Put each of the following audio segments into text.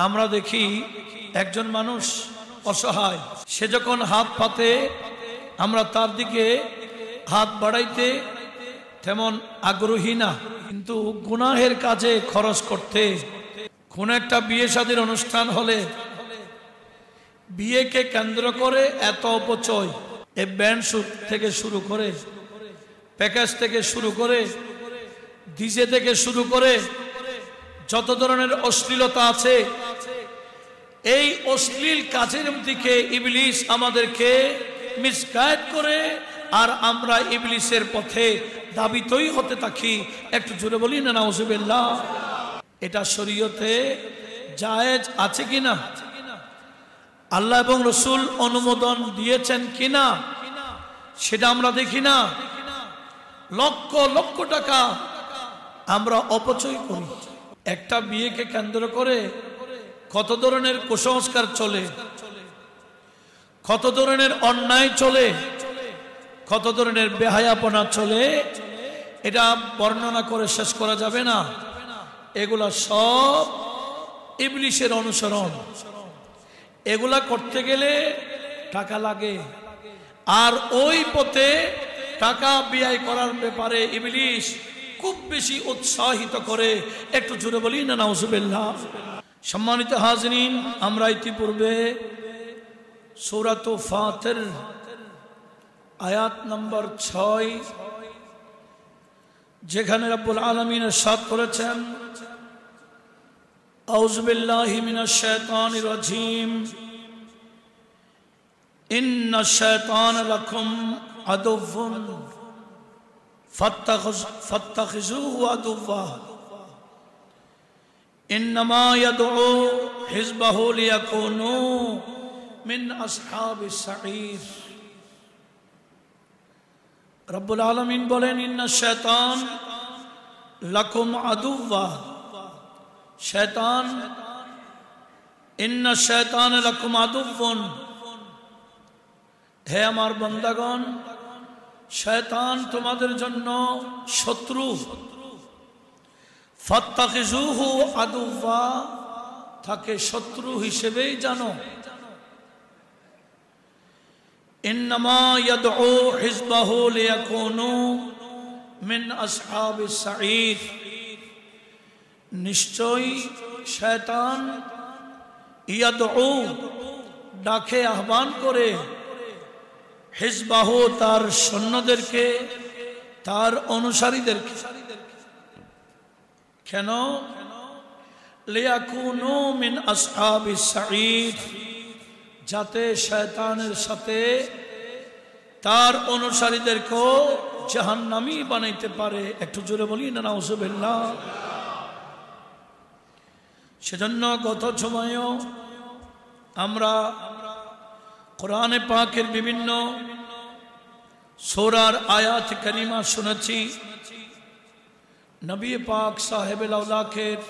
আমরা দেখি একজন মানুষ অসহায়, সে যখন হাত পাতে আমরা তার দিকে হাত বাড়াইতে তেমন আগ্রহী না, কিন্তু গুনাহের কাজে খরচ করতে, কোন একটা বিয়ে শাদীর অনুষ্ঠান হলে বিয়েকে কেন্দ্র করে এত অপচয়, এই ব্যান্ড শুট থেকে শুরু করে, প্যাকেজ থেকে শুরু করে, ডিজে থেকে শুরু করে যত ধরনের অশ্লীলতা আছে, এই অশ্লীল কাজের দিকে ইবলিস আমাদেরকে মিসগাইড করে, আর আমরা ইবলিসের পথে ধাবিতই হতে থাকি। একটু জোরে বলি না নাউজুবিল্লাহ। এটা শরীয়তে জায়েজ আছে কিনা, আল্লাহ এবং রসুল অনুমোদন দিয়েছেন কিনা, সেটা আমরা দেখি না। লক্ষ লক্ষ টাকা আমরা অপচয় করি। একটা বিয়েকে কেন্দ্র করে কত ধরনের কুসংস্কার চলে, কত ধরনের অন্যায় চলে, কত ধরনের বেহায়াপনা চলে, এটা বর্ণনা করে শেষ করা যাবে না। এগুলা সব ইবলিসের অনুসরণ। এগুলা করতে গেলে টাকা লাগে, আর ওই পথে টাকা ব্যয় করার ব্যাপারে ইবলিস খুব বেশি উৎসাহিত করে। একটু জোরে বলি না নাউজুবিল্লাহ। সম্মানিত হাজরিন, আমরা ইতিপূর্বে সূরাত ফাতির আয়াত নম্বর 6 যেখানে রব্বুল আলামিন ইরশাদ করেছেন, আউযু বিল্লাহি মিনাশ শাইতানির রাজীম, ইন্নাশ শাইতানা লাকুম আদুవ్বুন ফাত্তাখিযুহু আদুవ్বা ইন্নামা ইয়াদউ হিজবাহু লিয়াকুনু মিন আসহাবিস সাঈর। রব্বুল আলামিন বলেন, ইন্নাশ শাইতান লাকুম আদুవ్বা, শয়তান, ইন্নাশ শাইতানা লাকুম আদুవ్বুন, হে আমার বান্দাগণ, শয়তান তোমাদের জন্য শত্রু। ফাত্তাখিযুহু আদুవ్বা, তাকে শত্রু হিসেবেই জানো। ইন্নামা ইয়াদউ হিজবাহু লিয়াকুনু মিন আসহাবিস সাঈর, নিশ্চয়ই শয়তান ইয়াদউ ডাকে, আহ্বান করে, হিজবাহু তার সৈন্যদেরকে, তার অনুসারীদেরকে। কেন? লিয়াকুনু মিন আসহাবিস সাঈর, যাতে শয়তানের সাথে তার অনুসারীদেরকেও জাহান্নামী বানাইতে পারে। একটু জোরে বলি না নাউজুবিল্লাহ। সেজন্য গত সময়ও আমরা কোরআনে পাকের বিভিন্ন সূরার আয়াত কারিমা শুনেছি। নবী পাক সাহেবুল আওলাকের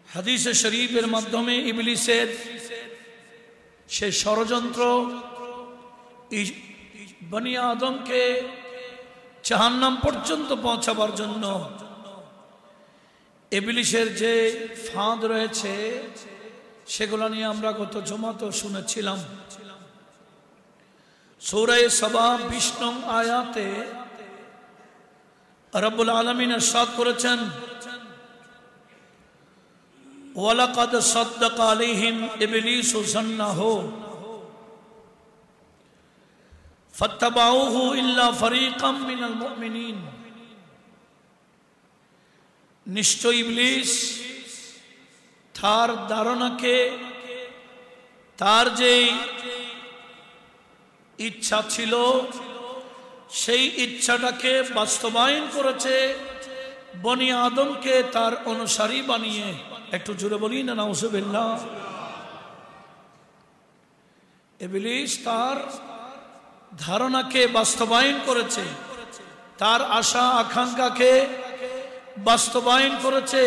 হাদিসে শরীফের মাধ্যমে ইবলিসের সে ষড়যন্ত্র, বনি আদমকে জাহান্নাম পর্যন্ত পৌঁছাবার জন্য ইবলিসের যে ফাঁদ রয়েছে, সেগুলো নিয়ে আমরা গত জুমাতে শুনেছিলাম। সূরা সাবা 20 নং আয়াতে রব্বুল আলামিন ইরশাদ করেছেন, ওয়ালাকাদ সাদ্দাকা আলাইহিম ইবলিসু যান্নাহু ফাত্তাবাউহু ইল্লা ফারীকাম মিনাল মুমিনিন, নিশ্চয় ইবলিস তার ধারণাকে, তার যে ইচ্ছা ছিল সেই ইচ্ছাটাকে বাস্তবায়ন করেছে বনি আদমকে তার অনুসারী বানিয়ে। একটু জোরে বলি না নাউজুবিল্লাহ। ইবলিস তার ধারণাকে বাস্তবায়ন করেছে, তার আশা আকাঙ্ক্ষাকে বাস্তবায়ন করেছে।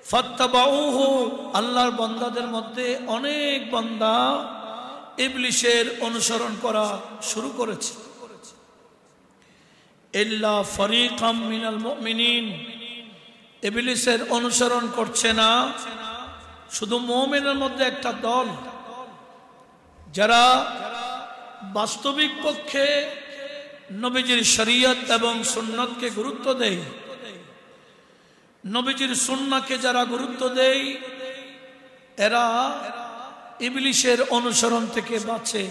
ফাত্তাবাউহু, আল্লাহর বান্দাদের মধ্যে অনেক বান্দা ইবলিসের অনুসরণ করা শুরু করেছে। ইল্লা ফারীকাম মিনাল মুমিনিন, ইবলিসের অনুসরণ করছে না, শুধু মুমিনের মধ্যে একটা দল যারা বাস্তবিক পক্ষে নবীজির শরীয়ত এবং সুন্নতকে গুরুত্ব দেয়, নবীজির সুন্নাহকে যারা গুরুত্ব দেয়, এরা ইবলিসের অনুসরণ থেকে বাঁচে।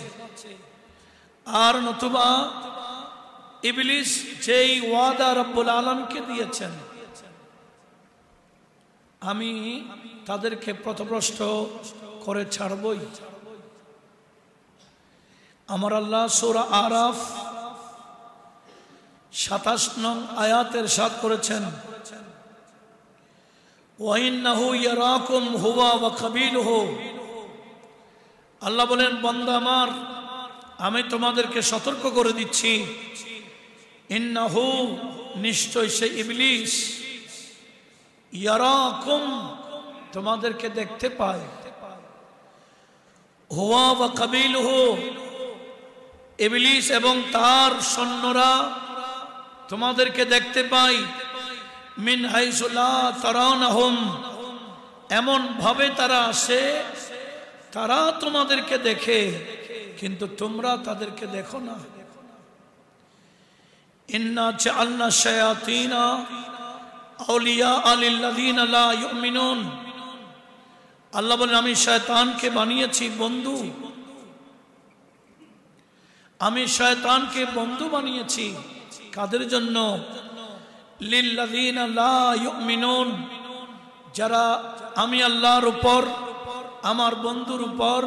আর নতুবা ইবলিস যেই ওয়াদা রব্বুল আলামিনকে দিয়েছেন, আমি তাদেরকে পথভ্রষ্ট করে ছাড়বই। আমার আল্লাহ সূরা আরাফ 27 নং আয়াতের ইরশাদ করেছেন, ওয়া ইন্নাহু ইয়ারাকুম হুয়া ওয়া কাবিলুহু। আল্লাহ বলেন, বান্দা আমার, আমি তোমাদেরকে সতর্ক করে দিচ্ছি, ইন্নাহু, নিশ্চয় সে ইবলিস, ইয়ারাকুম, তোমাদেরকে দেখতে পায়, হুয়া ওয়া কাবিলুহু, ইবলিস এবং তার সৈন্যরা তোমাদেরকে দেখতে পায়, মিন হাইসু লা তারাউনাহুম, এমন ভাবে তারা আসে, তারা তোমাদেরকে দেখে কিন্তু তোমরা তাদেরকে দেখো না। ইন্না জাআলনা শায়াতিনা আউলিয়া লিল্লাযিনা লা ইউমিনুন। আল্লাহ বলেন, আমি শয়তানকে বানিয়েছি বন্ধু, আমি শয়তানকে বন্ধু বানিয়েছি কাদের জন্য? লিল্লাযিনা লা ইউমিনুন, যারা আমি আল্লাহর উপর, আমার বন্ধুর উপর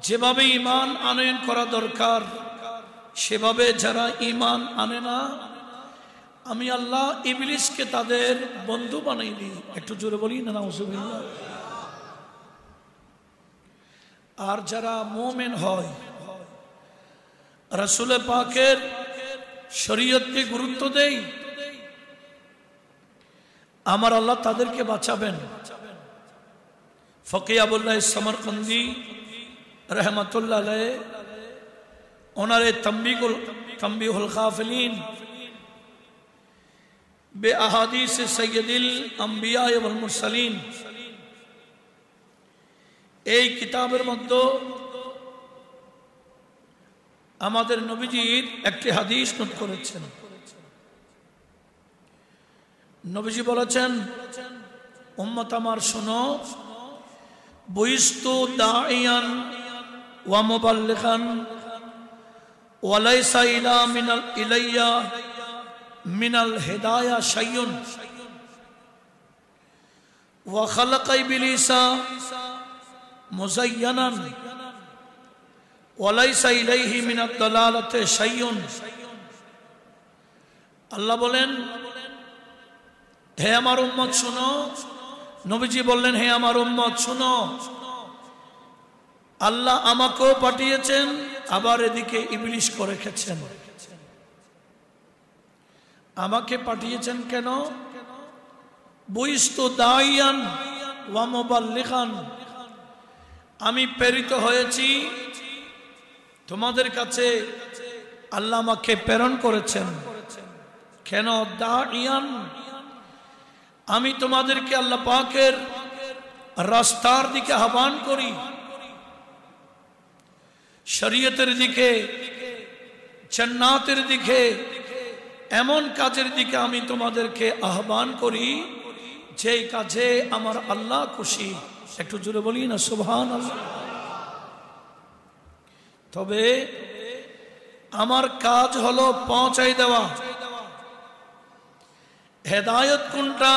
যেভাবে ঈমান আনয়ন করা দরকার সেভাবে যারা ঈমান আনে না, আমি আল্লাহ ইবলিসকে তাদের বন্ধু বানাই দিই। একটু জোরে বলি না, নাউযুবিল্লাহ। আর যারা মুমিন হয়, রাসূল পাকের শরীয়তকে গুরুত্ব দেয়, আমার আল্লাহ তাদেরকে বাঁচাবেন। ফকি আবুল্লাহ সমরকন্দি রহমতুল্লাহ আলাইহি ওনার তানবীহুল গাফিলিন বে আহাদিস সাইয়্যিদুল আম্বিয়া ওয়াল মুরসালিন, এই কিতাবের মধ্যে আমাদের নবীজির একটি হাদিস নোট করেছেন। নবীজি বলেছেন, উম্মত আমার শোনো, বুইস্তু দাইয়ান ওয়া মুবাল্লিগান ওয়া লাইসা ইলাইয়া মিনাল হিদায়া শাইউন ওয়া খালাকা ইবলিসা মুযায়্যানান ওয়া লাইসা ইলাইহি মিনাদ দালালাতি শাইউন। আল্লাহ বলেন, হে আমার উম্মত শুনো। নবীজি বললেন, হে আমার উম্মত শুনো, আল্লাহ আমাকেও পাঠিয়েছেন, আবার এদিকে ইবলিস করে রেখেছেন। আমাকে পাঠিয়েছেন কেন? বুইস্তু দাইয়ান ওয়া মুবাল্লিগান, আমি প্রেরিত হয়েছি তোমাদের কাছে, আল্লাহ আমাকে প্রেরণ করেছেন। কেন? দাইয়ান, আমি তোমাদেরকে আল্লাহ পাকের রাস্তার দিকে আহ্বান করি, শরীয়তের দিকে, জান্নাতের দিকে, এমন কাজের দিকে আমি তোমাদেরকে আহ্বান করি যেই কাজে আমার আল্লাহ খুশি। একটু জোরে বলি না সুবহানাল্লাহ। তবে আমার কাজ হলো পৌঁছাই দেওয়া, হেদায়েত কোনটা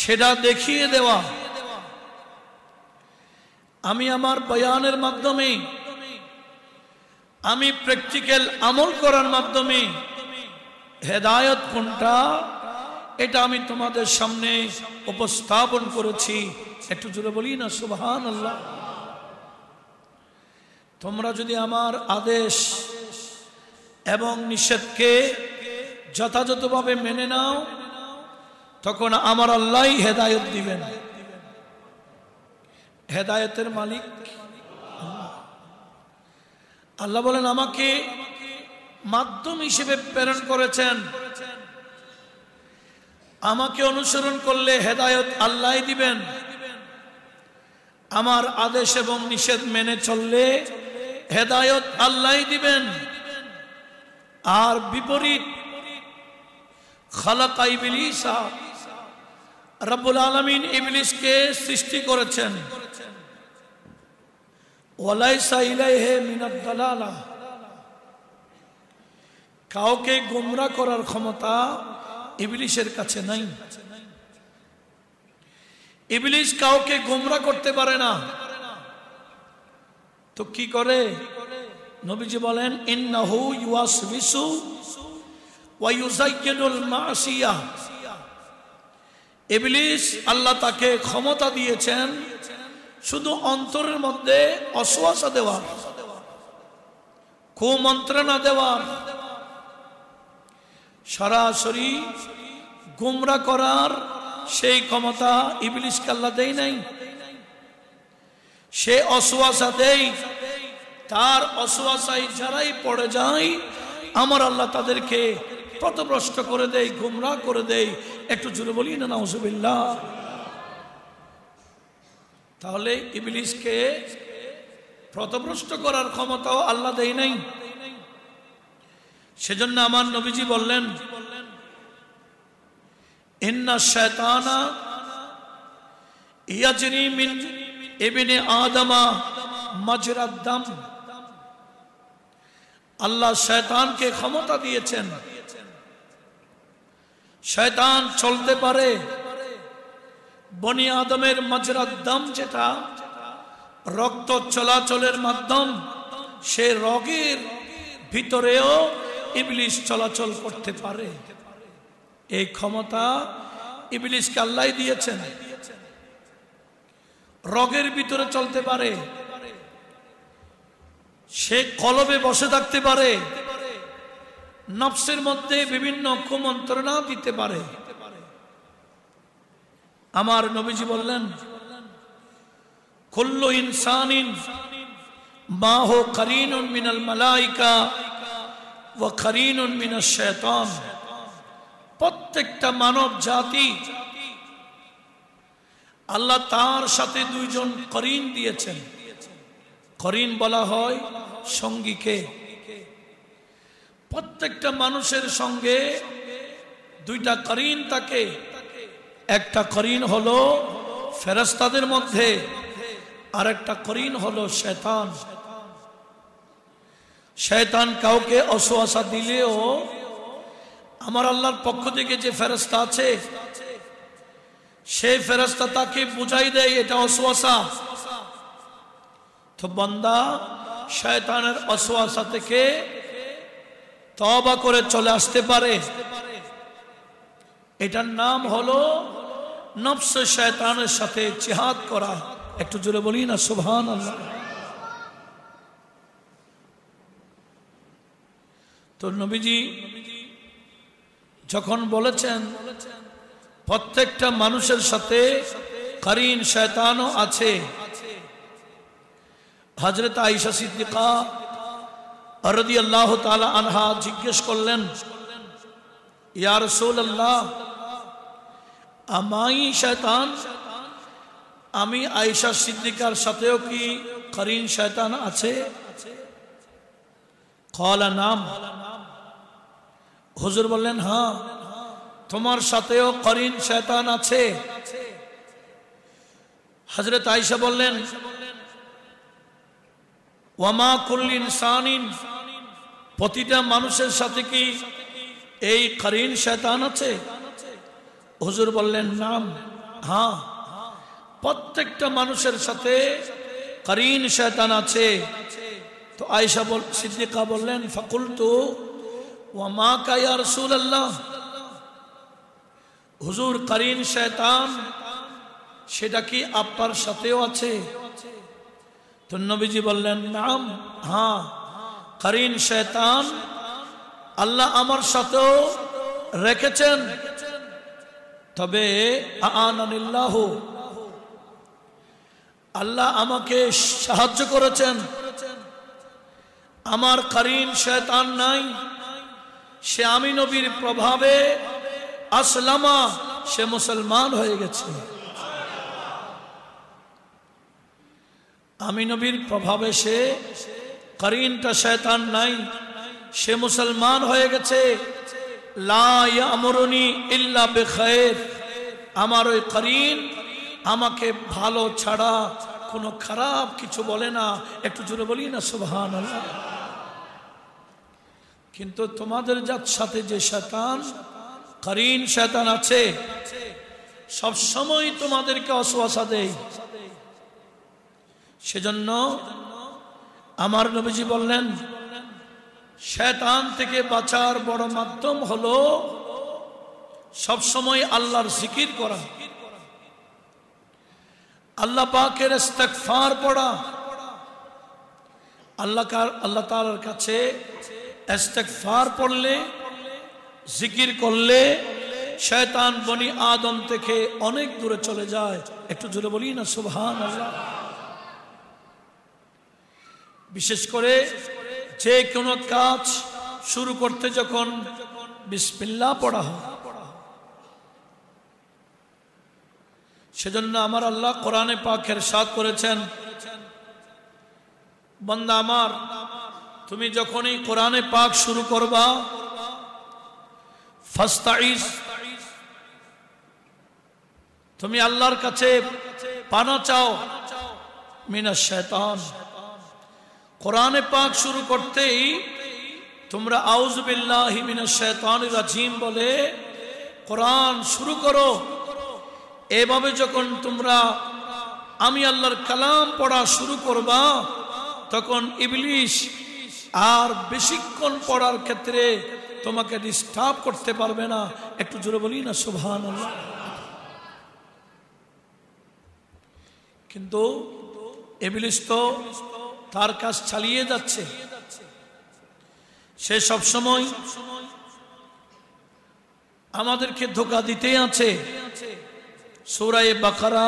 সেটা দেখিয়ে দেওয়া। আমি আমার বয়ানের মাধ্যমে, আমি প্র্যাকটিক্যাল আমল করার মাধ্যমে হেদায়েত কোনটা এটা আমি তোমাদের সামনে উপস্থাপন করেছি। একটু জোরে বলি না সুবহানাল্লাহ। তোমরা যদি আমার আদেশ এবং নিষেধকে যথাযথভাবে মেনে নাও, তখন আমার আল্লাহই হেদায়েত দিবেন। হেদায়েতের মালিক আল্লাহ বলেন, আমাকে মাধ্যম হিসেবে প্রেরণ করেছেন আমাকে অনুসরণ করলে হেদায়েত আল্লাহ দিবেন, আমার আদেশ এবং নিষেধ মেনে চললে হেদায়েত আল্লাহ দিবেন। আর বিপরীত, খালাকা ইবলিসা, রব্বুল আলামিন ইবলিসকে সৃষ্টি করেছেন, ওয়ালাইসা ইলাইহি মিনাদ দালালা, কাউকে গোমরাহ করার ক্ষমতা ইবলিসের কাছে নাই। ইবলিস কাউকে গোমরাহ করতে পারে না। তো কি করে? নবীজি বলেন, ইন্নাহু ইউওয়াসবিসু ওয়া ইউযায়্যিনুল মাসিয়া। ইবলিস, আল্লাহ তাকে ক্ষমতা দিয়েছেন শুধু অন্তরের মধ্যে অসওয়াসা দেওয়ার, কুমন্ত্রণা দেওয়ার, সরাসরি গোমরাহ করার সেই ক্ষমতা ইবলিসকে আল্লাহ দেয় নাই। সে অসওয়াসা দেয়, তার অসওয়াসায় যারাই পড়ে যায় আমার আল্লাহ তাদেরকে পথভ্রষ্ট করে দেয়, গোমরাহ করে দেয়। একটু জোরে বলি না নাউজুবিল্লাহ। তাহলে ইবলিসকে পথভ্রষ্ট করার ক্ষমতাও আল্লাহ দেয় নাই। সেজন্য আমার নবীজি বললেন, ইন্না শায়তানা ইয়াজরি মিন ইবনে আদমা মাজরাদ দাম। আল্লাহ শয়তানকে ক্ষমতা দিয়েছেন, শয়তান চলতে পারে বনি আদমের মাজরাদ দাম, যেটা রক্ত চলাচলের মাধ্যম, সে রগের ভিতরেও ইবলিস চলাচল করতে পারে। এই ক্ষমতা ইবলিসকে আল্লাহ দিয়েছেন, রগের ভিতরে চলতে পারে, সে কলবে বসে থাকতে পারে, নফসের মধ্যে বিভিন্ন কুমন্ত্রণা দিতে পারে। আমার নবীজি বললেন, কুল্লু ইনসানিন মাহু করিনুন মিনাল মালাইকা ওয়া করিনুন মিনাশ শায়তান। প্রত্যেকটা মানব জাতি আল্লাহ তার সাথে দুইজন করিন দিয়েছেন। করিন বলা হয় সঙ্গীকে। প্রত্যেকটা মানুষের সঙ্গে দুইটা করিন থাকে। একটা করিন হলো ফেরেশতাদের মধ্যে, আর একটা করিন হলো শয়তান। শয়তান কাউকে অসওয়াসা দিলেও আমার আল্লাহর পক্ষ থেকে যে ফেরেশতা আছে, সেই ফেরেশতা তাকে বুঝাই দেয় এটা অসওয়াসা। তো বান্দা শয়তানের অসওয়াসা থেকে তওবা করে চলে আসতে পারে। এটার নাম হলো নফস শয়তানের সাথে জিহাদ করা। একটু জোরে বলি না সুবহানাল্লাহ। তো নবীজি যখন বলেছেন প্রত্যেকটা মানুষের সাথে করিন শয়তানও আছে, হযরত আয়েশা সিদ্দিকা রাদিয়াল্লাহু তাআলা আনহা জিজ্ঞেস করলেন, ইয়া রাসূলুল্লাহ, আমাই শয়তান, আমি আয়েশা সিদ্দিকার সাথেও কি করিন শয়তান আছে? ক্বালা নাম। হুজুর বললেন, হ্যাঁ, তোমার সাথেও করিন শয়তান আছে। হযরত আয়েশা বললেন, ওয়ামা কুল্লি ইনসানিন, প্রতিটা মানুষের সাথে কি এই করিন শয়তান আছে? হুজুর বললেন, নাম, হ্যাঁ, প্রত্যেকটা মানুষের সাথে করিন শয়তান আছে। তো আয়েশা সিদ্দিকা বললেন, ফাকুলতু ওয়ামা কা ইয়া রাসূলুল্লাহ, হুজুর করিন শয়তান সেটা কি আপনার সাথেও আছে? তো নবীজি বললেন, নাম, হ্যাঁ, করিন শয়তান আল্লাহ আমার সাথেও রেখেছেন। তবে আ'আনানিল্লাহু, আল্লাহ আমাকে সাহায্য করেছেন। আমার করিন শয়তান নাই, সে আমি নবীর প্রভাবে আসলামা সে মুসলমান হয়ে গেছে। আমি নবীর প্রভাবে সে করিনটা শয়তান নাই, সে মুসলমান হয়ে গেছে। লা ইয়ামুরুনি ইল্লা বিখাইর, আমার ওই করিন আমাকে ভালো ছাড়া কোনো খারাপ কিছু বলে না। একটু জোরে বলি না সুবহানাল্লাহ। কিন্তু তোমাদের যার সাথে যে শয়তান করিন শয়তান আছে, সব সময় তোমাদেরকে ওয়াসওয়াসা দেয়। সেজন্য আমার নবীজি বললেন, শয়তান থেকে বাঁচার বড় মাধ্যম হলো সব সময় আল্লাহর জিকির করা, আল্লাহ পাকের ইস্তিগফার পড়া। আল্লাহ তাআলার কাছে ইস্তিগফার পড়লে, জিকির করলে শয়তান বনি আদম থেকে অনেক দূরে চলে যায়। একটু জোরে বলি না সুবহানাল্লাহ। বিশেষ করে যে কোনো কাজ শুরু করতে যখন বিসমিল্লাহ পড়া হয়, সেজন্য আমার আল্লাহ কোরআনে পাক ইরশাদ করেছেন, বান্দা আমার, তুমি যখনই কোরআনে পাক শুরু করবা, ফাস্তাইজ, তুমি আল্লাহর কাছে পানা চাও মিনাশ শাইতান। কোরআনে পাক শুরু করতেই তোমরা আউযু বিল্লাহি মিনাশ শাইতানির রাজিম বলে কোরআন শুরু করো। এভাবে যখন তোমরা আমি আল্লাহর কালাম পড়া শুরু করবা, তখন ইবলিস আর বেশিক্ষণ পড়ার ক্ষেত্রে তোমাকে ডিস্টার্ব করতে পারবে না। একটু জোরে বলি না সুবহানাল্লাহ। কিন্তু ইবলিস তো তার কাজ চালিয়ে যাচ্ছে, সে সব সময় আমাদেরকে ধোঁকা দিতেই আছে। সূরা বাকারা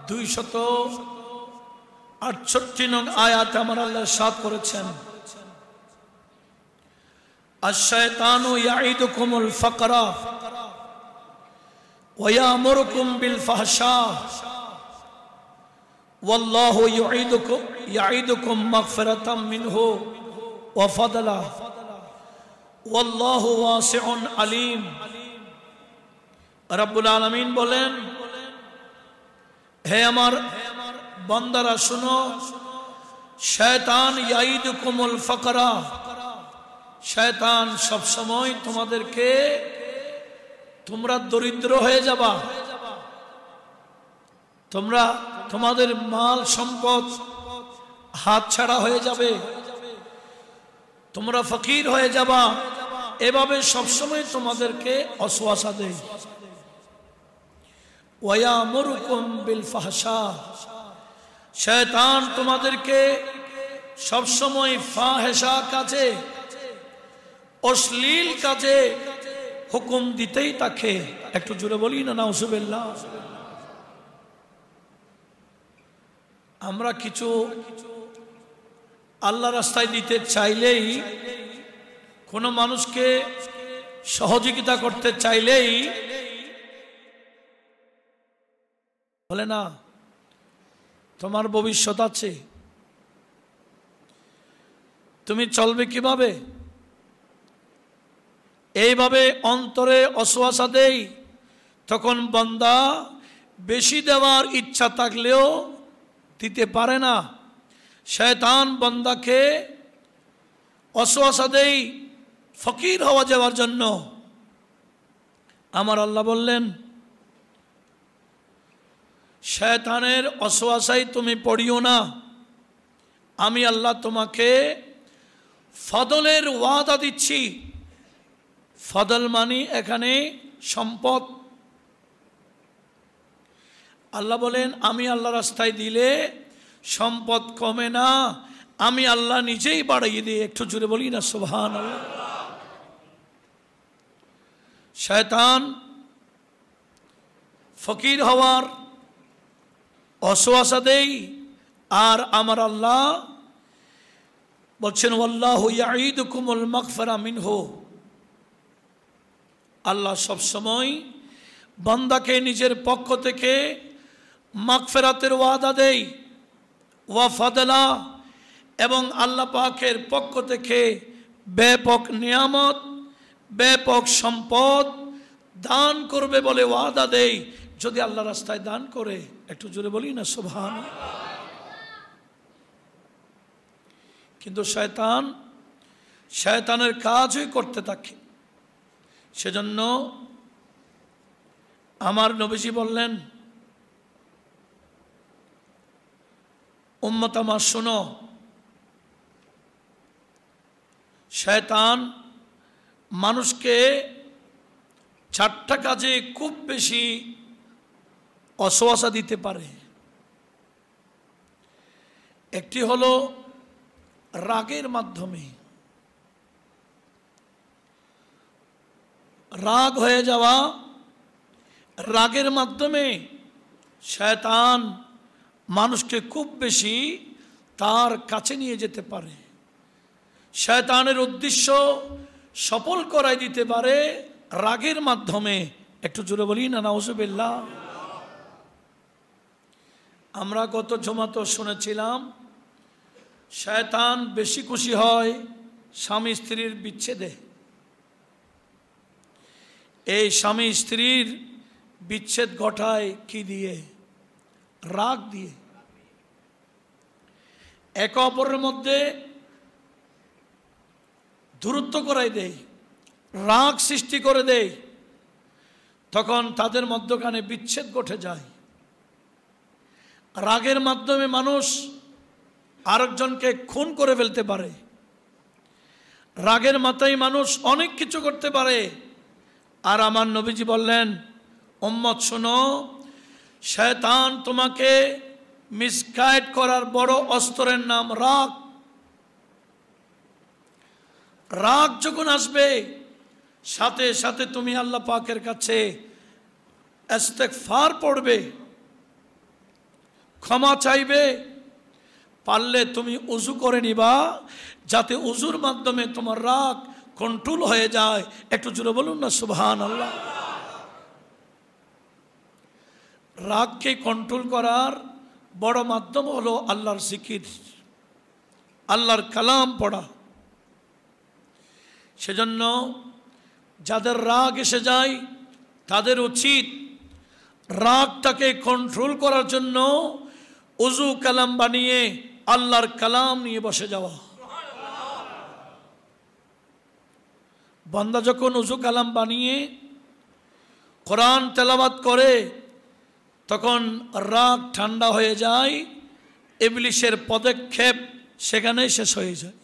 268 নং আয়াতে আমার আল্লাহ ইরশাদ করেছেন, আশ-শায়তানু ইয়াইদুকুমুল ফাকরা ওয়া ইয়ামুরুকুম বিল ফাহশা ওয়াল্লাহু ইয়াইদুকুম মাগফিরাতাম মিনহু ওয়া ফাদলা ওয়াল্লাহু ওয়াসিউন আলিম। রব্বুল আলামিন বলেন, হে আমার বান্দারা শুনো, শয়তান ইয়াইদুকুমুল ফাকরা, শয়তান সব সময় তোমাদেরকে, তোমরা দরিদ্র হয়ে যাবা, তোমাদের মাল সম্পদ হাতছাড়া হয়ে যাবে, তোমরা ফকির হয়ে যাবা, এভাবে সবসময় তোমাদেরকে ওয়াসওয়াসা দেয়। ওয়া ইয়ামুরুকুম বিল ফাহশা, শয়তান তোমাদেরকে সবসময় ফাহেশা কাজে, অশ্লীল কাজে হুকুম দিতেই থাকে। একটু জোরে বলি না নাউজুবিল্লাহ। আমরা কিছু আল্লাহ রাস্তায় দিতে চাইলেই, কোনো মানুষকে সহযোগিতা করতে চাইলেই বলে না তোমার ভবিষ্যৎ আছে, তুমি চলবে কিভাবে, এইভাবে অন্তরে ওয়াসওয়াসা দেই। তখন বান্দা বেশি দেওয়ার ইচ্ছা থাকলেও দিতে পারে না। শয়তান বান্দাকে ওয়াসওয়াসা দেই ফকির হওয়া যাওয়ার জন্য। আমার আল্লাহ বললেন, শয়তানের ওয়াসওয়াসায় তুমি পড়িও না, আমি আল্লাহ তোমাকে ফদলের ওয়াদা দিচ্ছি। ফদল মানে এখানে সম্পদ। আল্লাহ বলেন, আমি আল্লাহ রাস্তায় দিলে সম্পদ কমে না, আমি আল্লাহ নিজেই বাড়িয়ে দিই। একটু জুড়ে বলি না সুবহানাল্লাহ। শয়তান ফকির হওয়ার ওয়াসওয়াসা দেই, আর আমার আল্লাহ বলছেন ওয়াল্লাহু ইয়াইদুকুমুল মাগফিরা মিনহু, আল্লাহ সব সময় বান্দাকে নিজের পক্ষ থেকে মাগফিরাতের ওয়াদা দেই, ওয়া ফাদলা, এবং আল্লাহ পাকের পক্ষ থেকে ব্যাপক নিয়ামত, ব্যাপক সম্পদ দান করবে বলে ওয়াদা দেই যদি আল্লাহ রাস্তায় দান করে। একটু জোরে বলি না সুবহানাল্লাহ। কিন্তু শয়তানের কাজই করতে থাকে। সেজন্য আমার নবীজি বললেন, উম্মত আমার শোনো, শয়তান মানুষকে 4টা কাজে খুব বেশি অসওয়াসা দিতে পারে। একটি হলো রাগের মাধ্যমে, রাগ হয়ে যাওয়া, রাগের মাধ্যমে শয়তান মানুষকে খুব বেশি তার কাছে নিয়ে যেতে পারে। শয়তানের উদ্দেশ্য সফল করাই দিতে পারে রাগের মাধ্যমে। একটু জোরে বলি না নাউজুবিল্লাহ। আমরা গত জুমাতে শুনেছিলাম শয়তান বেশি খুশি হয় স্বামী স্ত্রীর বিচ্ছেদে। এই স্বামী স্ত্রীর বিচ্ছেদ ঘটায় কি দিয়ে? রাগ দিয়ে। একে অপরের মধ্যে দূরত্ব করাই দেয়, রাগ সৃষ্টি করে দেয়, তখন তাদের মধ্যখানে বিচ্ছেদ ঘটে যায়। রাগের মাধ্যমে মানুষ আরেকজনকে খুন করে ফেলতে পারে। রাগের মাথায় মানুষ অনেক কিছু করতে পারে। আর আমার নবীজি বললেন, উম্মত শোনো, শয়তান তোমাকে মিসগাইড করার বড় অস্ত্রের নাম রাগ। রাগ যখন আসবে সাথে সাথে তুমি আল্লাহ পাকের কাছে ইস্তেগফার পড়বে, ক্ষমা চাইবে। পারলে তুমি উযু করে নিবা, যাতে উযুর মাধ্যমে তোমার রাগ কন্ট্রোল হয়ে যায়। একটু জোরে বলুন না সুবহানাল্লাহ। রাগকে কন্ট্রোল করার বড় মাধ্যম হলো আল্লাহর জিকির, আল্লাহর কালাম পড়া। সেজন্য যাদের রাগ এসে যায় তাদের উচিত রাগটাকে কন্ট্রোল করার জন্য উযু কালাম বানিয়ে আল্লাহর কালাম নিয়ে বসে যাওয়া। বান্দা যখন উযু কালাম বানিয়ে কোরআন তেলাওয়াত করে তখন রাগ ঠান্ডা হয়ে যায়, ইবলিসের পদক্ষেপ সেখানেই শেষ হয়ে যায়।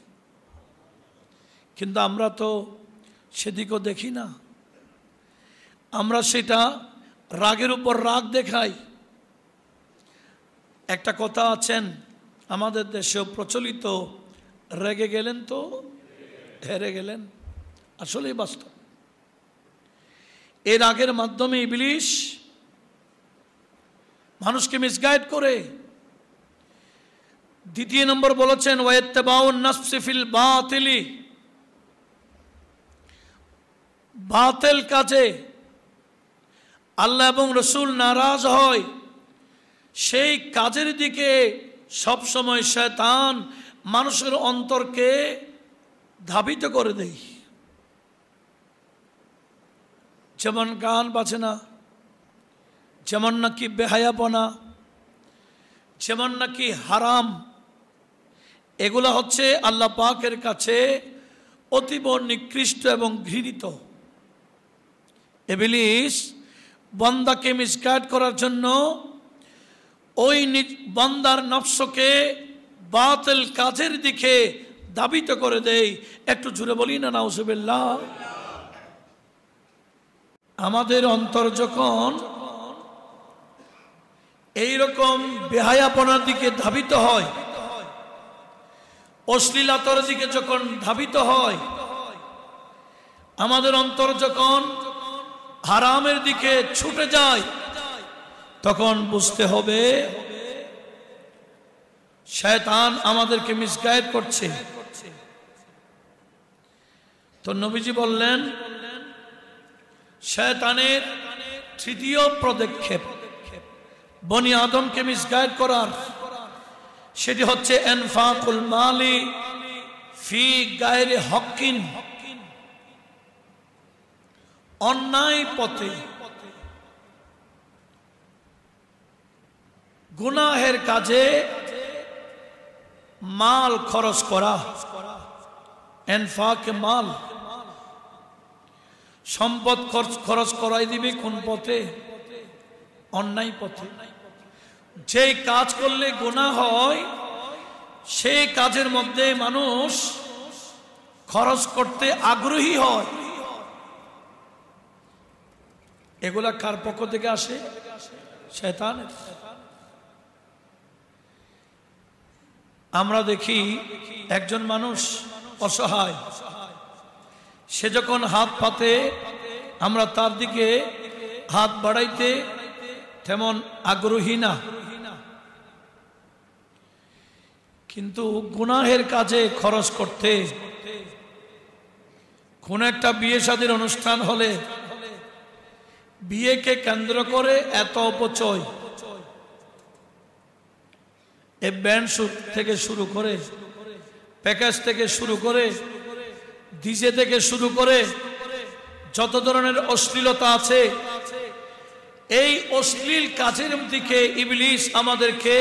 কিন্তু আমরা তো সেদিকও দেখি না। আমরা সেটা রাগের উপর রাগ দেখাই। একটা কথা আছেন আমাদের দেশেও প্রচলিত, রেগে গেলেন তো হেরে গেলেন। আসলেই বাস্তব। এই রাগের মাধ্যমে ইবলিস মানুষকে মিসগাইড করে। দ্বিতীয় নম্বর বলেছেন, ওয়াইত্তাবাউন নাফসি ফিল বাতিলি, বাতিল কাজে আল্লাহ এবং রসুল নারাজ হয় সেই কাজের দিকে সবসময় শয়তান মানুষের অন্তরকে ধাবিত করে দেয়। যেমন গান বাজনা, যেমন নাকি বেহায়াপনা, যেমন নাকি হারাম, এগুলা হচ্ছে আল্লাহ পাকের কাছে অতীব নিকৃষ্ট এবং ঘৃণিত। ইবলিস বান্দাকে মিসগাইড করার জন্য ওই বান্দার নফসকে বাতিল কাজের দিকে ধাবিত করে দেয়। একটু জুড়ে বলি না নাউজুবিল্লাহ। আমাদের অন্তর যখন এইরকম বেহায়াপনার দিকে ধাবিত হয়, অশ্লীলতার দিকে যখন ধাবিত হয়, আমাদের অন্তর যখন হারামের দিকে ছুটে যায়, তখন বুঝতে হবে শয়তান আমাদেরকে মিসগাইড করছে। তো নবীজি বললেন, শয়তানের তৃতীয় পদক্ষেপ বনি আদমকে মিসগাইড করার, সেটি হচ্ছে ইনফাকুল মালি ফি গায়রি হক্কিন, অন্যায় পথে গুনাহের কাজে মাল খরচ করা। ইনফাক মাল, সম্পদ খরচ করাই দিবে কোন পথে? অন্যায় পথে। যেই কাজ করলে গুনাহ হয় সেই কাজের মধ্যে মানুষ খরচ করতে আগ্রহী হয়। এগুলা কার পক্ষ থেকে আসে? শয়তানের। আমরা দেখি একজন মানুষ অসহায়, সে যখন হাত পাতে আমরা তার দিকে হাত বাড়াইতে তেমন আগ্রহী না, কিন্তু গুনাহের কাজে খরচ করতে, কোন একটা বিয়ে শাদীর অনুষ্ঠান হলে বিয়েকে কেন্দ্র করে এত অপচয়, এই ব্যান্ড শুট থেকে শুরু করে, প্যাকেজ থেকে শুরু করে, ডিজে থেকে শুরু করে যত ধরনের অশ্লীলতা আছে, এই অশ্লীল কাজের দিকে ইবলিস আমাদেরকে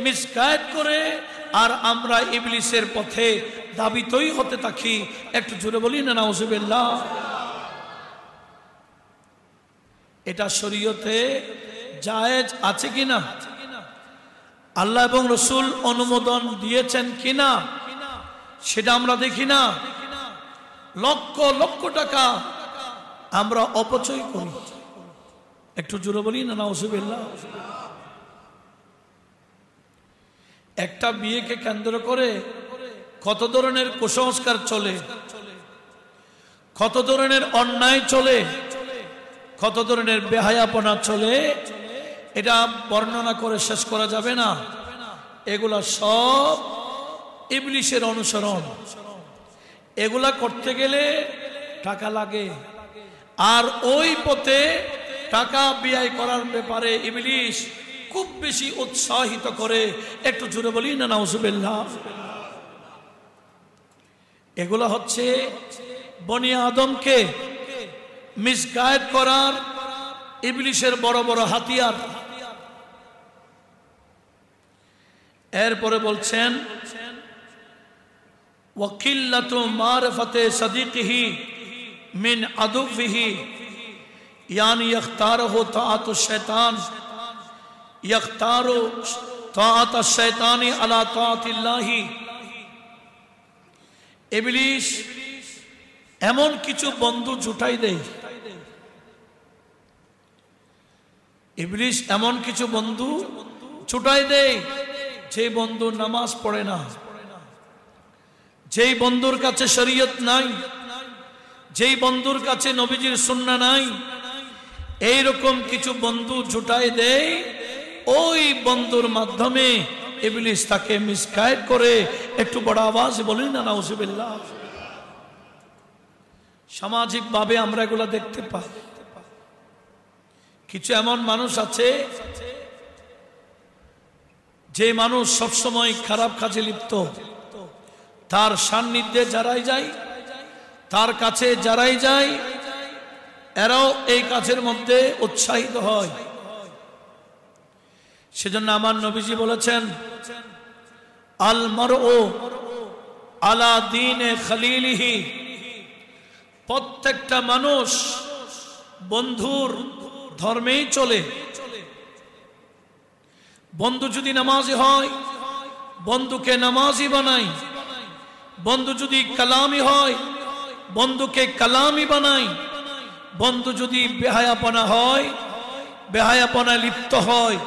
মিসগাইড করে, আর আমরা ইবলিসের পথে ধাবিতই হতে থাকি। একটু জোরে বলি না নাউজুবিল্লাহ। এটা শরীয়তে জায়েজ আছে কিনা, আল্লাহ এবং রসুল অনুমোদন দিয়েছেন কিনা, সেটা আমরা দেখি না। লক্ষ লক্ষ টাকা আমরা অপচয় করি। একটু জোরে বলি না নাউজুবিল্লাহ। একটা বিয়েকে কেন্দ্র করে কত ধরনের কুসংস্কার চলে, কত ধরনের অন্যায় চলে, কত ধরনের বেহায়াপনা চলে, এটা বর্ণনা করে শেষ করা যাবে না। এগুলা সব ইবলিসের অনুসরণ। এগুলা করতে গেলে টাকা লাগে, আর ওই পথে টাকা ব্যয় করার ব্যাপারে ইবলিস খুব বেশি উৎসাহিত করে। একটু জোরে বলি না নাউজুবিল্লাহ। এগুলা হচ্ছে বনি আদমকে মিসগাইড করার ইবলিসের বড় বড় হাতিয়ার। এরপরে বলছেন ওয়াকিল্লাতু মারিফাতে সাদিকিহি মিন আদুবিহি, यानी यख्तारहु ताअतु शैतान, यख्तारु ताअत शैतानी अला ताअतिल्लाहि। इबलिस এমন কিছু বন্ধু জুটাই দেয়, ইবলিস এমন কিছু বন্ধু ছুটাই দেয়, যে বন্ধু নামাজ পড়ে না, যেই বন্ধুর কাছে শরীয়ত নাই, যেই বন্ধুর কাছে নবীজির সুন্নাহ নাই, এইরকম কিছু বন্ধু জুটাই দেয়। ওই বন্ধুর মাধ্যমে ইবলিস তাকে মিসগাইড করে। একটু বড় আওয়াজে বলেন না নাউজুবিল্লাহ। সামাজিক ভাবে আমরা এগুলা দেখতে পাই। কিছু এমন মানুষ আছে যে মানুষ সবসময় খারাপ কাজে লিপ্ত, তার সান্নিধ্যে যারাই যায়, তার কাছে যারাই যায়, এরাও এই কাজের মধ্যে উৎসাহিত হয়। সেজন্য আমার নবীজি বলেছেন আল মারউ আলা দীনে খলিলিহি, প্রত্যেকটা মানুষ বন্ধুর ধর্মেই চলে। বন্ধু যদি নামাজি হয় বন্ধুকে নামাজি বানাই, বন্ধু যদি কালামি হয় বন্ধুকে কালামি বানাই, বন্ধু যদি বেহায়াপনা হয়, বেহায়াপনায় লিপ্ত হয়,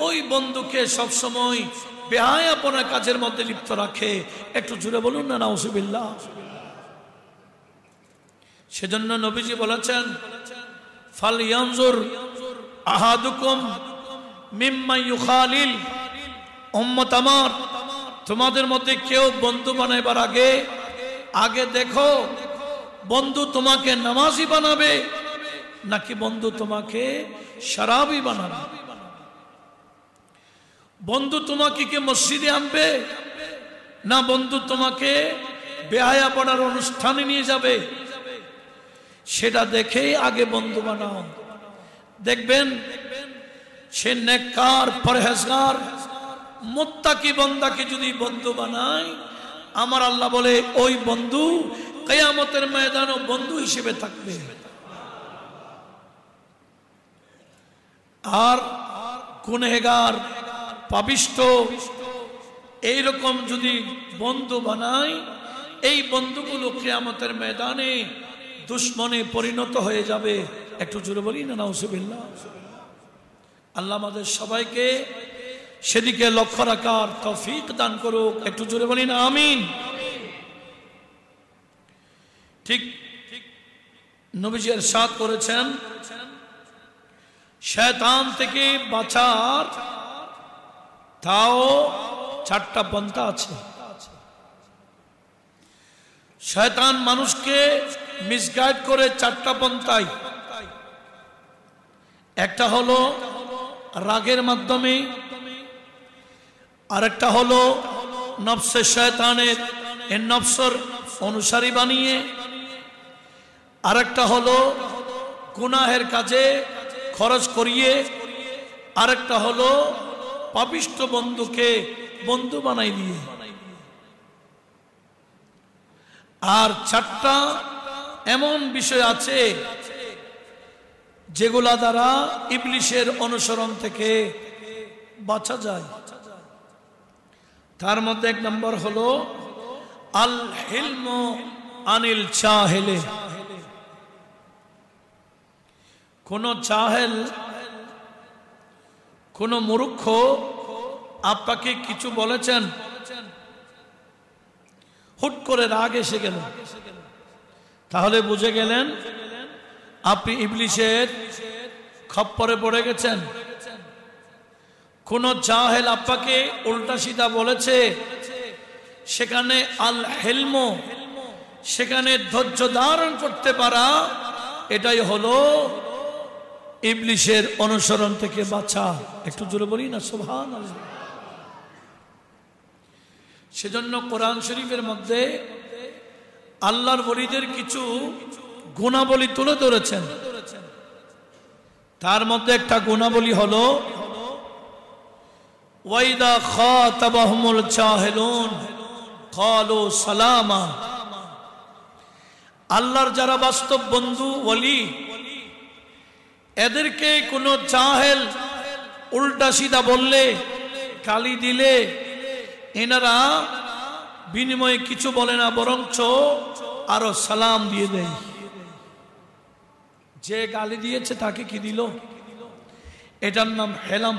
ওই বন্ধুকে সবসময় বেহায়াপনা কাজের মধ্যে লিপ্ত রাখে। একটু জুড়ে বলুন না নাউজুবিল্লাহ। সেজন্য নবীজি বলেছেন ফালইয়ানজুর আহাদুকুম মিম্মা ইউখালিল। উম্মত আমার, তোমাদের মধ্যে কেউ বন্ধু বানাইবার আগে দেখো বন্ধু তোমাকে নামাজি বানাবে নাকি বন্ধু তোমাকে শরাবী বানাবে? বন্ধু তোমাকে কি মসজিদে আনবে, না বন্ধু তোমাকে বেহায়া পড়ার অনুষ্ঠানে নিয়ে যাবে? সেটা দেখেই আগে বন্ধু বানাও। দেখবেন সে নেককার, পরহেজগার, মুত্তাকি বান্দাকে যদি বন্ধু বানায়, আমার আল্লাহ বলে ওই বন্ধু কিয়ামতের ময়দানে বন্ধু হিসেবে থাকবে। আর গুনহগার, পাপিষ্ঠ এইরকম যদি বন্ধু বানায়, এই বন্ধুগুলো কিয়ামতের ময়দানে দুশ্মনে পরিণত হয়ে যাবে। একটু জোরে বলি না নাউজুবিল্লাহ। আল্লাহ আমাদের সবাইকে সেদিকে লক্ষ্য রাখার তৌফিক দান করুক। একটু জোরে বলি না আমিন। ঠিক নবীজি ইরশাদ করেছেন, শয়তান থেকে বাঁচার তাও 4টা পন্থা আছে। শয়তান মানুষকে মিসগাইড করে 4টা পন্থায়। একটা হলো রাগের মাধ্যমে, আরেকটা হলো নফসে শয়তানের নফসর অনুসারী বানিয়ে, আরেকটা হলো গুনাহের কাজে খরচ করিয়ে, আরেকটা হলো পাপিষ্ঠ বন্ধুকে বন্ধু বানাই দিয়ে। আর 4টা এমন বিষয় আছে যেগুলা দ্বারা ইবলিশের অনুসরণ থেকে বাঁচা যায়। তার মধ্যে 1 নম্বর হলো আল হিলমু আনিল জাহেলে। কোন জাহেল, কোন মূর্খ আপনাকে কিছু বলেছেন, হুট করে রাগ এসে গেল, তাহলে বুঝে গেলেন আপনি ইবলিশের খপ্পরে পড়ে গেছেন। কোন জাহেল আপনাকে উল্টা সিধা বলেছে, সেখানে আল হিলমু, সেখানে ধৈর্য ধারণ করতে পারা, এটাই হলো ইবলিশের অনুসরণ থেকে বাঁচা। একটু জোরে বলি না সুবহানাল্লাহ। সেজন্য কোরআন শরীফের মধ্যে আল্লাহর ওলিদের কিছু গুণাবলী তুলে ধরেছেন। তার মধ্যে একটা গুণাবলী হলো ওয়াইদা খাতাবাহুমুল জাহিলুন ক্বালু সালামা। আল্লাহর যারা বাস্তব বন্ধু ওলি, এদেরকে কোনো জাহেল উল্টা সিধা বললে, গালি দিলে, এনারা বিনিময়ে কিছু বলে না, বরঞ্চ আরো সালাম দিয়ে দেয়। যে গালি দিয়েছে তাকে কি দিল? এটার নাম হেলাম।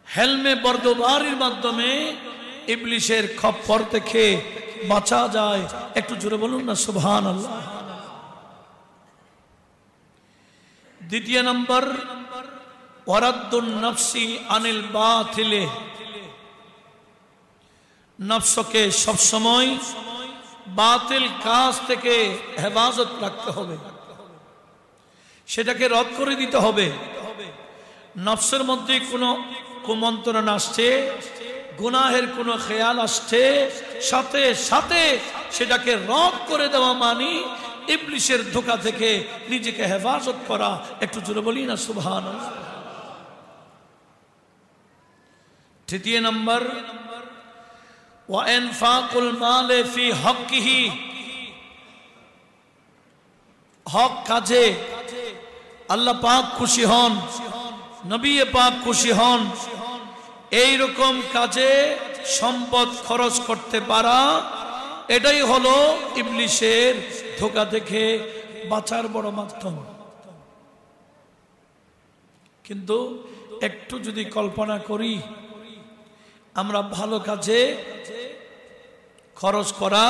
হেলমে বর্দবারির মাধ্যমে ইবলিশের খপ্পর থেকে বাঁচা যায়। একটু জোরে বলুন না সুবহানাল্লাহ। 2 নম্বর ওয়ারাদ্দুন নফসি আনিল বাতিলে। নফসকে সবসময় বাতিল কাজ থেকে হেফাজত রাখতে হবে, সেটাকে রদ করে দিতে হবে। নফসের মধ্যে কোনো কুমন্ত্রণ আসছে, গুনাহের কোনো খেয়াল আসছে, সাথে সাথে সেটাকে রদ করে দেওয়া মানে ইবলিশের ধোঁকা থেকে নিজেকে হেফাজত করা। একটু জোরে বলি না সুবহানাল্লাহ। 3 নম্বর ওয়া ইনফাকুল মালে ফি হক্কিহি। হক কাজে আল্লাহ পাক খুশি হন, নবী পাক খুশি হন, এই রকম কাজে সম্পদ খরচ করতে পারা, এটাই হলো ইবলিশের ধোঁকা থেকে বাঁচার বড় মাধ্যম। কিন্তু একটু যদি কল্পনা করি, আমরা ভালো কাজে খরচ করা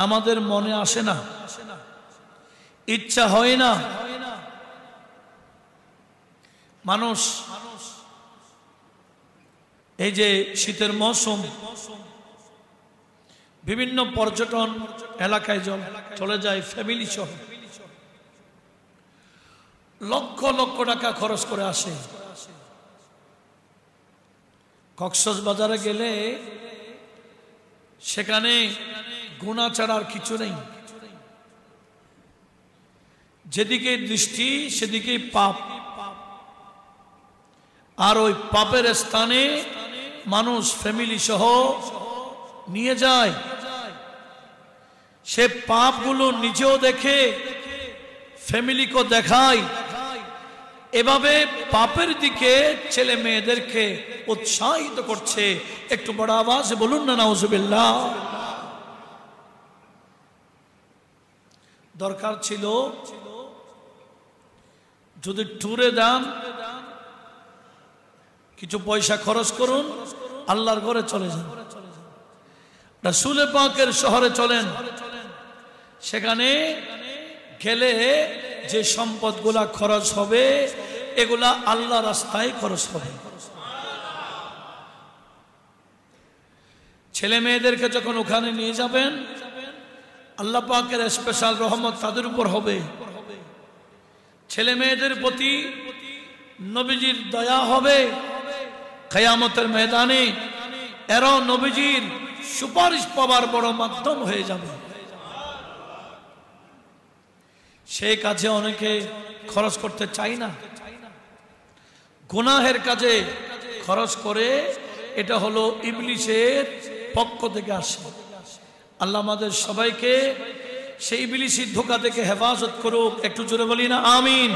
আমাদের মনে আসে না, ইচ্ছা হয় না। মানুষ এই যে শীতের মৌসুম, বিভিন্ন পর্যটন এলাকায় চলে যায় ফ্যামিলি সহ। লক্ষ লক্ষ টাকা খরচ করে আসে। কক্সবাজারে গেলে সেখানে গুনাহ ছাড়া আর কিছু নেই, যেদিকে দৃষ্টি সেদিকেই পাপ। আর ওই পাপের স্থানে মানুষ ফ্যামিলি সহ নিয়ে যায়, সে পাপগুলো নিজেও দেখে ফ্যামিলিকে দেখায়। এভাবে পাপের দিকে ছেলে মেয়েদেরকে উৎসাহিত করছে। একটু বড় আওয়াজে বলুন না নাউজুবিল্লাহ। দরকার ছিল যদি ট্যুরে যান কিছু পয়সা খরচ করুন, আল্লাহর ঘরে চলে যান, রাসূল পাকের শহরে চলেন। সেখানে গেলে যে সম্পদগুলা খরচ হবে এগুলা আল্লাহ রাস্তায় খরচ হবে। ছেলে মেয়েদেরকে যখন ওখানে নিয়ে যাবেন, আল্লাহ পাকের স্পেশাল রহমত তাদের উপর হবে। ছেলে মেয়েদের প্রতি নবীজির দয়া হবে। কিয়ামতের ময়দানে এরা নবীজির সুপারিশ পাওয়ার বড় মাধ্যম হয়ে যাবে। সেই কাজে অনেকে খরচ করতে চায় না, গুনাহের কাজে খরচ করে। এটা হলো ইবলিসের পক্ষ থেকে আসে। আল্লাহ আমাদের সবাইকে সেই ইবলিসের ধোঁকা থেকে হেফাজত করুক। একটু জোরে বলি না আমিন।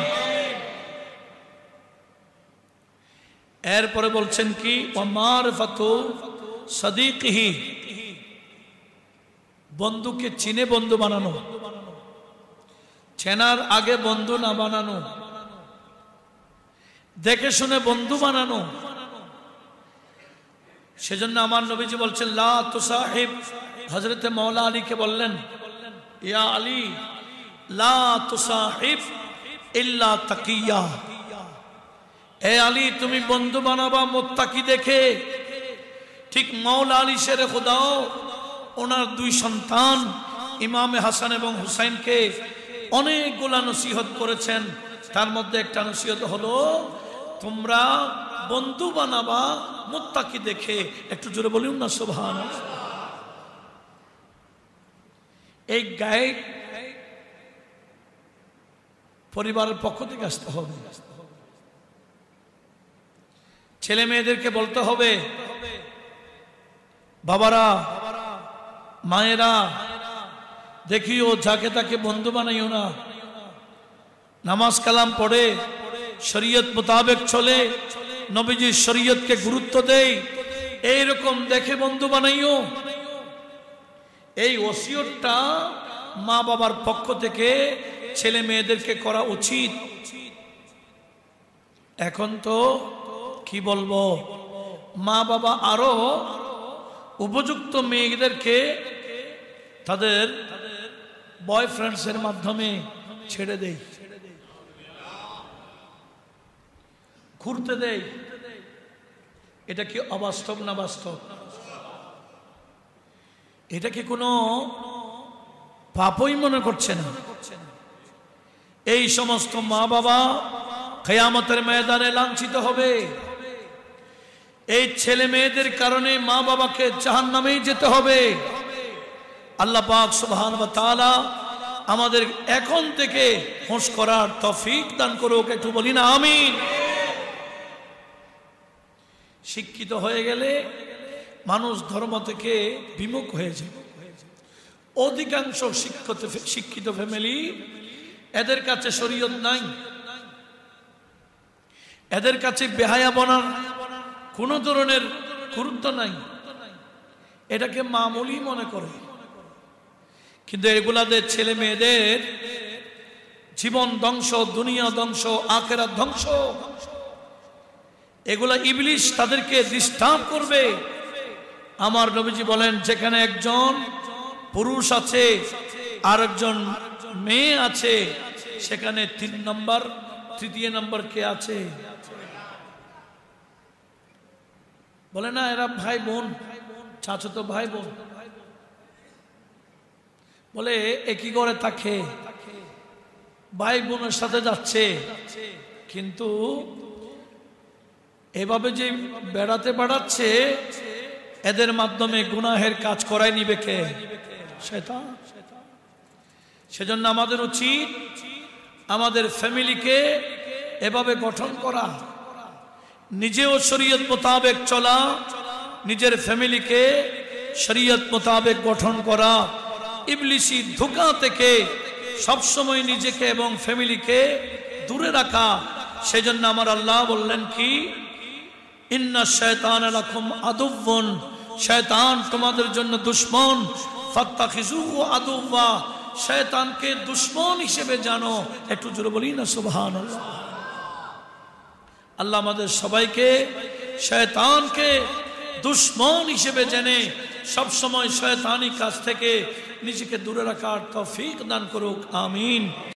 এরপরে বলছেন কি, ওয়ামারফাতু সাদিকিহি, বন্ধুকে চিনে বন্ধু বানানো, চেনার আগে বন্ধু না বানানো, দেখে শুনে বন্ধু বানানো। সেজন্য আমার নবীজি বলছেন লা তুসাহিব, হযরতে মাওলা আলীকে বললেন, ইয়া আলী লা তুসাহিব ইল্লা তাকিয়া, এ আলী তুমি বন্ধু বানাবা মুত্তাকি দেখে। ঠিক মাওলা আলী শেরে খুদাও ওনার দুই সন্তান ইমামে হাসান এবং হুসাইনকে অনেকগুলা নসিহত করেছেন। তার মধ্যে একটা নসিহত হলো তোমরা বন্ধু বানাবা মুত্তাকি দেখে। একটু জোরে বলুন না সুবহানাল্লাহ। এই গাইড পরিবারের পক্ষ থেকে আসতে হবে। ছেলে মেয়েদেরকে বলতে হবে, বাবারা মায়েরা দেখিও যাকে তাকে বন্ধু বানাইও না, নামাজ কালাম পড়ে শরীয়ত মোতাবেক চলে, নবীজির শরীয়তকে গুরুত্ব দেই, এইরকম দেখে বন্ধু বানাইও। এই ওসিয়তটা মা বাবার পক্ষ থেকে ছেলে মেয়েদেরকে করা উচিত। এখন তো কি বলবো, মা বাবা আরো উপযুক্ত মেয়েদেরকে তাদের বয়ফ্রেন্ডসের মাধ্যমে ছেড়ে দেয়, ঘুরতে দেয়। এটা কি অবাস্তব না বাস্তব? এটা কি কোনো পাপই মনে করছে না? এই সমস্ত মা বাবা কিয়ামতের ময়দানে লাঞ্ছিত হবে। এই ছেলে মেয়েদের কারণে মা বাবাকে জাহান্নামেই যেতে হবে। আল্লাহ পাক সুবহানাহু ওয়া তাআলা আমাদের এখন থেকে হোশ করার তৌফিক দান করুক। একটু বলি না আমিন। শিক্ষিত হয়ে গেলে মানুষ ধর্ম থেকে বিমুখ হয়ে যায়। অধিকাংশ শিক্ষিত ফ্যামিলি, এদের কাছে শরীয়ত নাই, এদের কাছে বেহায়া বনার কোন ধরনের গুরুত্ব নাই, এটাকে মামুলি মনে করে। কিন্তু এগুলাদের ছেলে মেয়েদের জীবন ধ্বংস, দুনিয়া ধ্বংস, আখিরাত ধ্বংস। এগুলা ইবলিস তাদেরকে ডিস্টার্ব করবে। আমার নবীজি বলেন, যেখানে একজন পুরুষ আছে আর একজন মেয়ে আছে, সেখানে তৃতীয় নম্বর কে আছে? বলে না এরা ভাই বোন, চাচাতো ভাই বোন। বলে একই ঘরে থাকে, ভাই বোনের সাথে যাচ্ছে, কিন্তু এভাবে যে বেড়াতে বেড়াচ্ছে, এদের মাধ্যমে গুনাহের কাজ করাই নিবে কে? শয়তান। সেজন্য আমাদের উচিত আমাদের ফ্যামিলিকে এভাবে গঠন করা, নিজেও শরীয়ত মোতাবেক চলা, নিজের ফ্যামিলিকে শরীয়ত মোতাবেক গঠন করা, ইবলিসি ধোঁকা থেকে সবসময় নিজেকে এবং ফ্যামিলিকে দূরে রাখা। সেজন্য আমার আল্লাহ বললেন কি, ইন্না শায়তানা লাকুম আদুওয়ুন, শয়তান তোমাদের জন্য দুশমন, ফাত্তাখিজুহু আদুওয়া, শয়তানকে দুশমন হিসেবে জানো। একটু জোরে বলি না সুবহানাল্লাহ। আল্লাহ আমাদের সবাইকে শয়তানকে দুশমন হিসেবে জেনে সব সময় শয়তানি কাজ থেকে নিজেকে দূরে রাখার তৌফিক দান করুক, আমিন।